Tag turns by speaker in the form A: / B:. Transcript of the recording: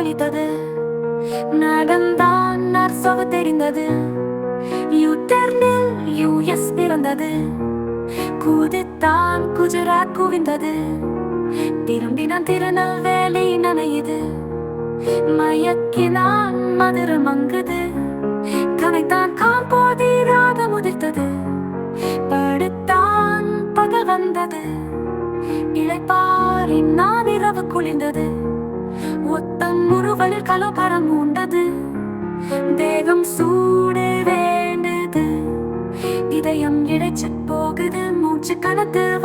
A: வலித்தது. நடந்தான் நர்சவ தெரிந்தது. யூட்டர்னில் யூஎஸ் பிறந்தது. குதித்தான் குஜராத் குவிந்தது. திரும்பினான் திருநெல்வேலி நனையுது. மயக்கினான் மதுரை மங்குது. கனைத்தான் காம்போதி ராகம் உதிர்த்தது. படுத்தான் பகல் வந்தது. இளைப்பாரின் நான் இரவு குளிர்ந்தது. ஒத்தன் முறுவலில் கலோபரம் உண்டது. தேகம் சூடு வேண்டுது. இதயம் இழைச்சு போகுது. மூச்சு கணத்து